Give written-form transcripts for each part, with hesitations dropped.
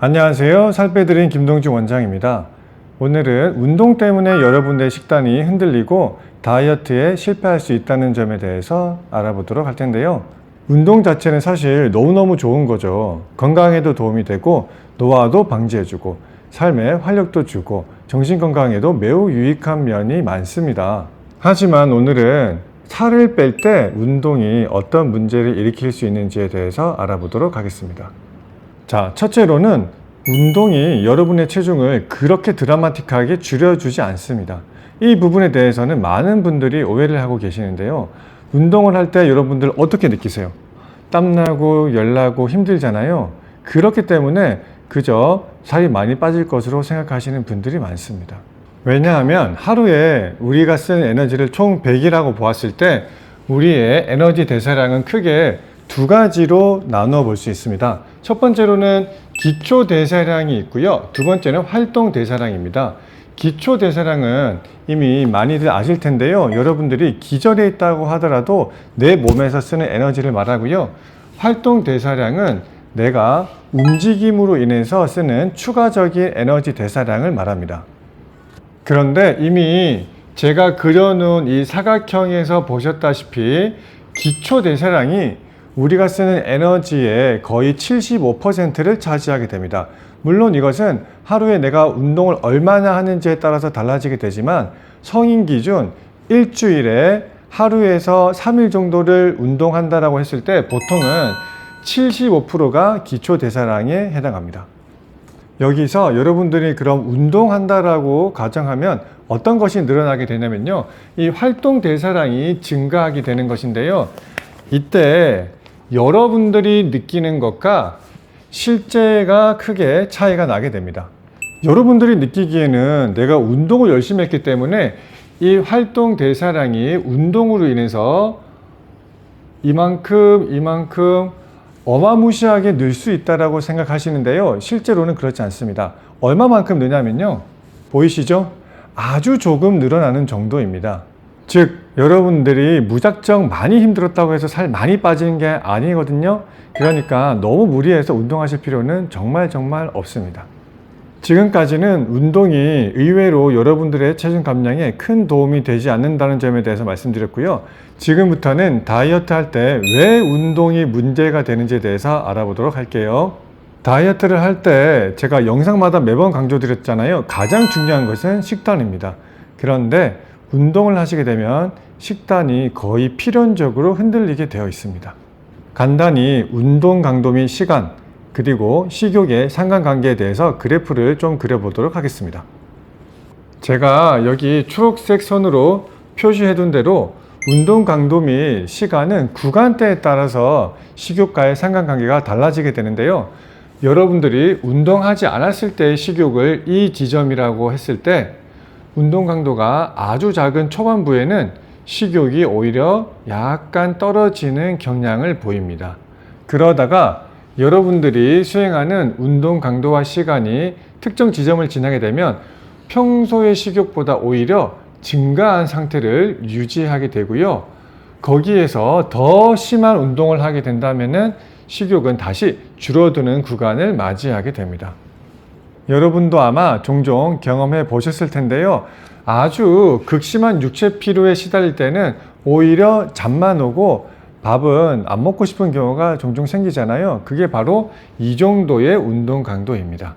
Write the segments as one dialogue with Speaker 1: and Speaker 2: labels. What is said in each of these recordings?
Speaker 1: 안녕하세요. 살 빼드린 김동준 원장입니다. 오늘은 운동 때문에 여러분의 식단이 흔들리고 다이어트에 실패할 수 있다는 점에 대해서 알아보도록 할 텐데요. 운동 자체는 사실 너무너무 좋은 거죠. 건강에도 도움이 되고 노화도 방지해주고 삶에 활력도 주고 정신건강에도 매우 유익한 면이 많습니다. 하지만 오늘은 살을 뺄 때 운동이 어떤 문제를 일으킬 수 있는지에 대해서 알아보도록 하겠습니다. 자, 첫째로는 운동이 여러분의 체중을 그렇게 드라마틱하게 줄여주지 않습니다. 이 부분에 대해서는 많은 분들이 오해를 하고 계시는데요. 운동을 할 때 여러분들 어떻게 느끼세요? 땀나고 열나고 힘들잖아요. 그렇기 때문에 그저 살이 많이 빠질 것으로 생각하시는 분들이 많습니다. 왜냐하면 하루에 우리가 쓰는 에너지를 총 100이라고 보았을 때 우리의 에너지 대사량은 크게 두 가지로 나누어 볼 수 있습니다. 첫 번째로는 기초 대사량이 있고요. 두 번째는 활동 대사량입니다. 기초 대사량은 이미 많이들 아실 텐데요. 여러분들이 기절해 있다고 하더라도 내 몸에서 쓰는 에너지를 말하고요. 활동 대사량은 내가 움직임으로 인해서 쓰는 추가적인 에너지 대사량을 말합니다. 그런데 이미 제가 그려놓은 이 사각형에서 보셨다시피 기초 대사량이 우리가 쓰는 에너지의 거의 75%를 차지하게 됩니다. 물론 이것은 하루에 내가 운동을 얼마나 하는지에 따라서 달라지게 되지만 성인 기준 일주일에 하루에서 3일 정도를 운동한다라고 했을 때 보통은 75%가 기초 대사량에 해당합니다. 여기서 여러분들이 그럼 운동한다라고 가정하면 어떤 것이 늘어나게 되냐면요. 이 활동 대사량이 증가하게 되는 것인데요. 이때 여러분들이 느끼는 것과 실제가 크게 차이가 나게 됩니다. 여러분들이 느끼기에는 내가 운동을 열심히 했기 때문에 이 활동 대사량이 운동으로 인해서 이만큼 어마무시하게 늘 수 있다고 생각하시는데요. 실제로는 그렇지 않습니다. 얼마만큼 느냐면요. 보이시죠? 아주 조금 늘어나는 정도입니다. 즉 여러분들이 무작정 많이 힘들었다고 해서 살 많이 빠지는 게 아니거든요. 그러니까 너무 무리해서 운동하실 필요는 정말 없습니다. 지금까지는 운동이 의외로 여러분들의 체중 감량에 큰 도움이 되지 않는다는 점에 대해서 말씀드렸고요. 지금부터는 다이어트 할 때 왜 운동이 문제가 되는지에 대해서 알아보도록 할게요. 다이어트를 할 때 제가 영상마다 매번 강조드렸잖아요. 가장 중요한 것은 식단입니다. 그런데 운동을 하시게 되면 식단이 거의 필연적으로 흔들리게 되어 있습니다. 간단히 운동 강도 및 시간, 그리고 식욕의 상관관계에 대해서 그래프를 좀 그려보도록 하겠습니다. 제가 여기 초록색 선으로 표시해 둔 대로 운동 강도 및 시간은 구간대에 따라서 식욕과의 상관관계가 달라지게 되는데요. 여러분들이 운동하지 않았을 때의 식욕을 이 지점이라고 했을 때 운동 강도가 아주 작은 초반부에는 식욕이 오히려 약간 떨어지는 경향을 보입니다. 그러다가 여러분들이 수행하는 운동 강도와 시간이 특정 지점을 지나게 되면 평소의 식욕보다 오히려 증가한 상태를 유지하게 되고요. 거기에서 더 심한 운동을 하게 된다면 식욕은 다시 줄어드는 구간을 맞이하게 됩니다. 여러분도 아마 종종 경험해 보셨을 텐데요. 아주 극심한 육체 피로에 시달릴 때는 오히려 잠만 오고 밥은 안 먹고 싶은 경우가 종종 생기잖아요. 그게 바로 이 정도의 운동 강도입니다.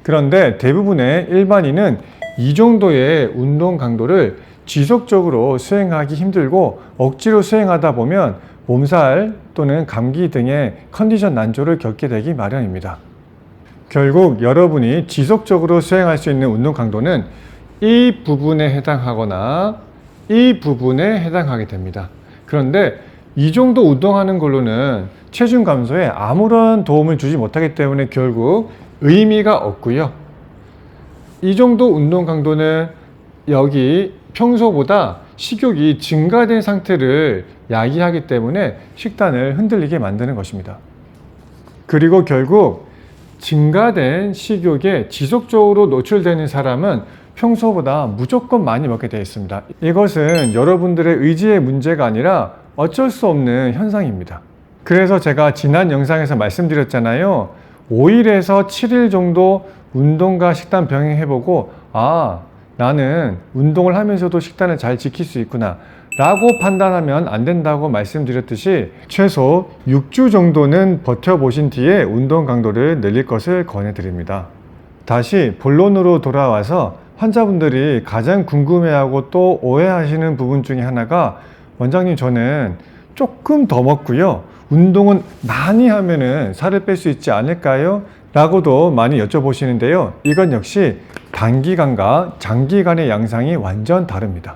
Speaker 1: 그런데 대부분의 일반인은 이 정도의 운동 강도를 지속적으로 수행하기 힘들고 억지로 수행하다 보면 몸살 또는 감기 등의 컨디션 난조를 겪게 되기 마련입니다. 결국 여러분이 지속적으로 수행할 수 있는 운동 강도는 이 부분에 해당하거나 이 부분에 해당하게 됩니다. 그런데 이 정도 운동하는 걸로는 체중 감소에 아무런 도움을 주지 못하기 때문에 결국 의미가 없고요. 이 정도 운동 강도는 여기 평소보다 식욕이 증가된 상태를 야기하기 때문에 식단을 흔들리게 만드는 것입니다. 그리고 결국 증가된 식욕에 지속적으로 노출되는 사람은 평소보다 무조건 많이 먹게 되어 있습니다. 이것은 여러분들의 의지의 문제가 아니라 어쩔 수 없는 현상입니다. 그래서 제가 지난 영상에서 말씀드렸잖아요. 5일에서 7일 정도 운동과 식단 병행해보고 나는 운동을 하면서도 식단을 잘 지킬 수 있구나 라고 판단하면 안 된다고 말씀드렸듯이 최소 6주 정도는 버텨보신 뒤에 운동 강도를 늘릴 것을 권해드립니다. 다시 본론으로 돌아와서 환자분들이 가장 궁금해하고 또 오해하시는 부분 중에 하나가 원장님 저는 조금 더 먹고요. 운동은 많이 하면은 살을 뺄 수 있지 않을까요? 라고도 많이 여쭤보시는데요. 이건 역시 단기간과 장기간의 양상이 완전 다릅니다.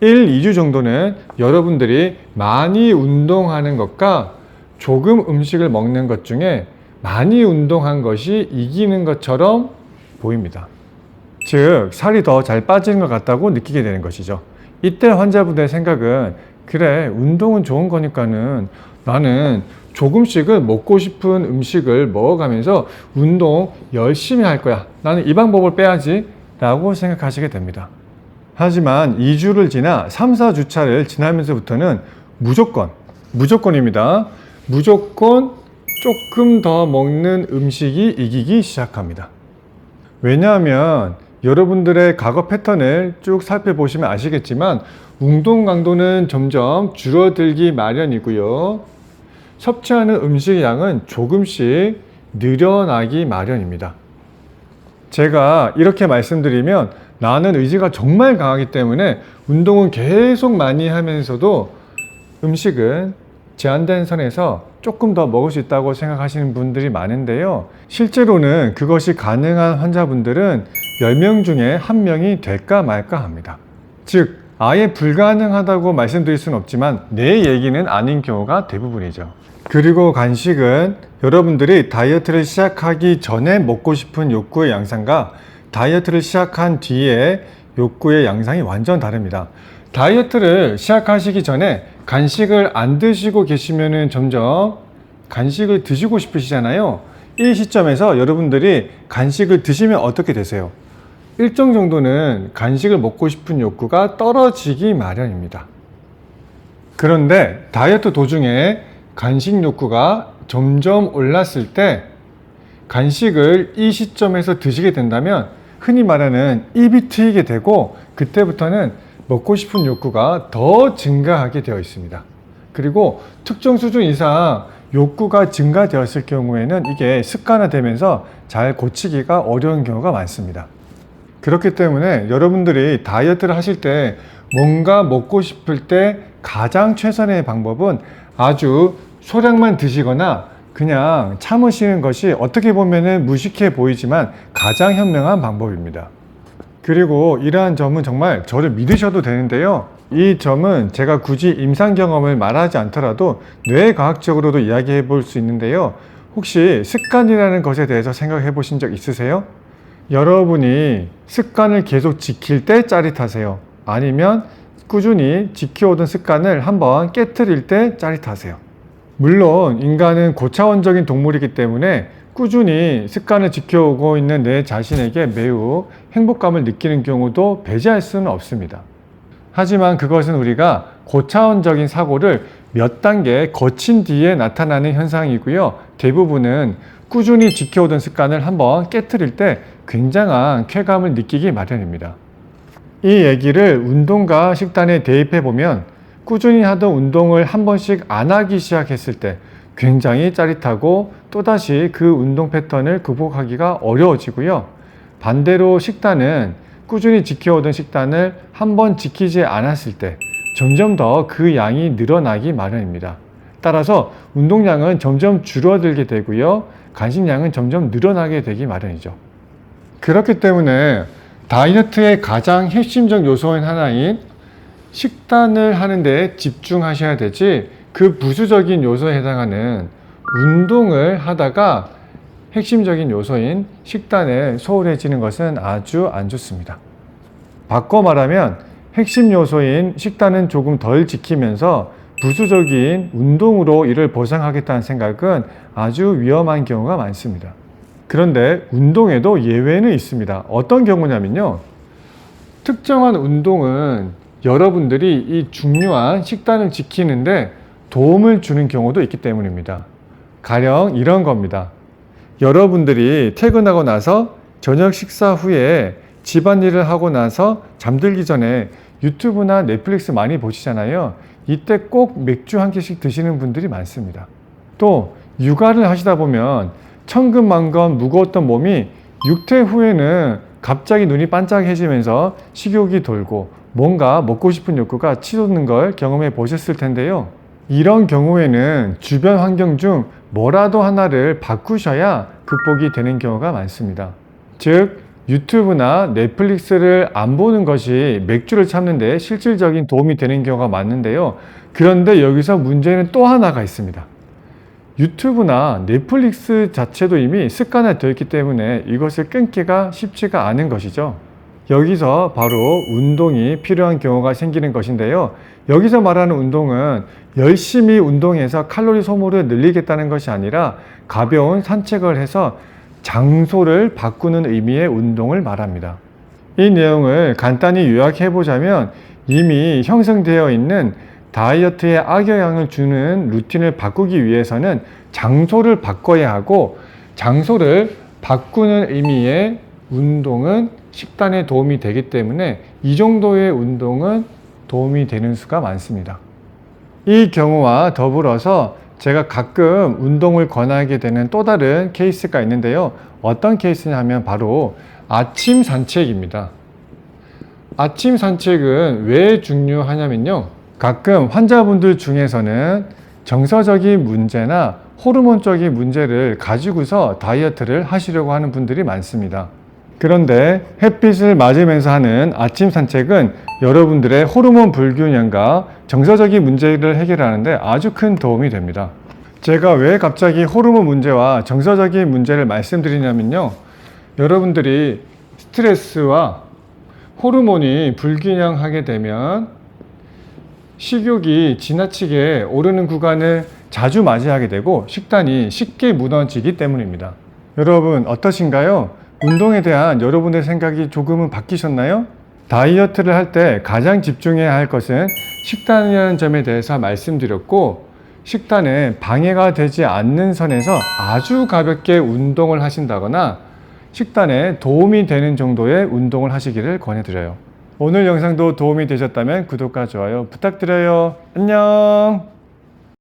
Speaker 1: 1, 2주 정도는 여러분들이 많이 운동하는 것과 조금 음식을 먹는 것 중에 많이 운동한 것이 이기는 것처럼 보입니다. 즉, 살이 더 잘 빠지는 것 같다고 느끼게 되는 것이죠. 이때 환자분들의 생각은 그래, 운동은 좋은 거니까는 나는 조금씩은 먹고 싶은 음식을 먹어가면서 운동 열심히 할 거야. 나는 이 방법을 빼야지 라고 생각하시게 됩니다. 하지만 2주를 지나 3, 4주차를 지나면서부터는 무조건입니다. 무조건 조금 더 먹는 음식이 이기기 시작합니다. 왜냐하면 여러분들의 과거 패턴을 쭉 살펴보시면 아시겠지만 운동 강도는 점점 줄어들기 마련이고요. 섭취하는 음식의 양은 조금씩 늘어나기 마련입니다. 제가 이렇게 말씀드리면 나는 의지가 정말 강하기 때문에 운동은 계속 많이 하면서도 음식은 제한된 선에서 조금 더 먹을 수 있다고 생각하시는 분들이 많은데요. 실제로는 그것이 가능한 환자분들은 10명 중에 1명이 될까 말까 합니다. 즉, 아예 불가능하다고 말씀드릴 수는 없지만 내 얘기는 아닌 경우가 대부분이죠. 그리고 간식은 여러분들이 다이어트를 시작하기 전에 먹고 싶은 욕구의 양상과 다이어트를 시작한 뒤에 욕구의 양상이 완전 다릅니다. 다이어트를 시작하시기 전에 간식을 안 드시고 계시면 점점 간식을 드시고 싶으시잖아요. 이 시점에서 여러분들이 간식을 드시면 어떻게 되세요? 일정 정도는 간식을 먹고 싶은 욕구가 떨어지기 마련입니다. 그런데 다이어트 도중에 간식 욕구가 점점 올랐을 때 간식을 이 시점에서 드시게 된다면 흔히 말하는 입이 트이게 되고 그때부터는 먹고 싶은 욕구가 더 증가하게 되어 있습니다. 그리고 특정 수준 이상 욕구가 증가되었을 경우에는 이게 습관화되면서 잘 고치기가 어려운 경우가 많습니다. 그렇기 때문에 여러분들이 다이어트를 하실 때 뭔가 먹고 싶을 때 가장 최선의 방법은 아주 소량만 드시거나 그냥 참으시는 것이 어떻게 보면 무식해 보이지만 가장 현명한 방법입니다. 그리고 이러한 점은 정말 저를 믿으셔도 되는데요. 이 점은 제가 굳이 임상 경험을 말하지 않더라도 뇌과학적으로도 이야기해 볼 수 있는데요. 혹시 습관이라는 것에 대해서 생각해 보신 적 있으세요? 여러분이 습관을 계속 지킬 때 짜릿하세요? 아니면 꾸준히 지켜오던 습관을 한번 깨트릴 때 짜릿하세요? 물론 인간은 고차원적인 동물이기 때문에 꾸준히 습관을 지켜오고 있는 내 자신에게 매우 행복감을 느끼는 경우도 배제할 수는 없습니다. 하지만 그것은 우리가 고차원적인 사고를 몇 단계 거친 뒤에 나타나는 현상이고요. 대부분은 꾸준히 지켜오던 습관을 한번 깨트릴 때 굉장한 쾌감을 느끼기 마련입니다. 이 얘기를 운동과 식단에 대입해 보면 꾸준히 하던 운동을 한 번씩 안 하기 시작했을 때 굉장히 짜릿하고 또다시 그 운동 패턴을 극복하기가 어려워지고요. 반대로 식단은 꾸준히 지켜오던 식단을 한 번 지키지 않았을 때 점점 더 그 양이 늘어나기 마련입니다. 따라서 운동량은 점점 줄어들게 되고요. 간식량은 점점 늘어나게 되기 마련이죠. 그렇기 때문에 다이어트의 가장 핵심적 요소인 하나인 식단을 하는 데 집중하셔야 되지 그 부수적인 요소에 해당하는 운동을 하다가 핵심적인 요소인 식단에 소홀해지는 것은 아주 안 좋습니다. 바꿔 말하면 핵심 요소인 식단은 조금 덜 지키면서 부수적인 운동으로 이를 보상하겠다는 생각은 아주 위험한 경우가 많습니다. 그런데 운동에도 예외는 있습니다. 어떤 경우냐면요. 특정한 운동은 여러분들이 이 중요한 식단을 지키는데 도움을 주는 경우도 있기 때문입니다. 가령 이런 겁니다. 여러분들이 퇴근하고 나서 저녁 식사 후에 집안일을 하고 나서 잠들기 전에 유튜브나 넷플릭스 많이 보시잖아요. 이때 꼭 맥주 한 캔씩 드시는 분들이 많습니다. 또 육아를 하시다 보면 천근만근 무거웠던 몸이 6퇴 후에는 갑자기 눈이 반짝해지면서 식욕이 돌고 뭔가 먹고 싶은 욕구가 치솟는 걸 경험해 보셨을 텐데요. 이런 경우에는 주변 환경 중 뭐라도 하나를 바꾸셔야 극복이 되는 경우가 많습니다. 즉, 유튜브나 넷플릭스를 안 보는 것이 맥주를 참는 데 실질적인 도움이 되는 경우가 많은데요. 그런데 여기서 문제는 또 하나가 있습니다. 유튜브나 넷플릭스 자체도 이미 습관화되어 있기 때문에 이것을 끊기가 쉽지가 않은 것이죠. 여기서 바로 운동이 필요한 경우가 생기는 것인데요. 여기서 말하는 운동은 열심히 운동해서 칼로리 소모를 늘리겠다는 것이 아니라 가벼운 산책을 해서 장소를 바꾸는 의미의 운동을 말합니다. 이 내용을 간단히 요약해 보자면 이미 형성되어 있는 다이어트에 악영향을 주는 루틴을 바꾸기 위해서는 장소를 바꿔야 하고, 장소를 바꾸는 의미의 운동은 식단에 도움이 되기 때문에 이 정도의 운동은 도움이 되는 수가 많습니다. 이 경우와 더불어서 제가 가끔 운동을 권하게 되는 또 다른 케이스가 있는데요. 어떤 케이스냐 하면 바로 아침 산책입니다. 아침 산책은 왜 중요하냐면요. 가끔 환자분들 중에서는 정서적인 문제나 호르몬적인 문제를 가지고서 다이어트를 하시려고 하는 분들이 많습니다. 그런데 햇빛을 맞으면서 하는 아침 산책은 여러분들의 호르몬 불균형과 정서적인 문제를 해결하는데 아주 큰 도움이 됩니다. 제가 왜 갑자기 호르몬 문제와 정서적인 문제를 말씀드리냐면요. 여러분들이 스트레스와 호르몬이 불균형하게 되면 식욕이 지나치게 오르는 구간을 자주 맞이하게 되고 식단이 쉽게 무너지기 때문입니다. 여러분 어떠신가요? 운동에 대한 여러분의 생각이 조금은 바뀌셨나요? 다이어트를 할 때 가장 집중해야 할 것은 식단이라는 점에 대해서 말씀드렸고, 식단에 방해가 되지 않는 선에서 아주 가볍게 운동을 하신다거나 식단에 도움이 되는 정도의 운동을 하시기를 권해드려요. 오늘 영상도 도움이 되셨다면 구독과 좋아요 부탁드려요. 안녕.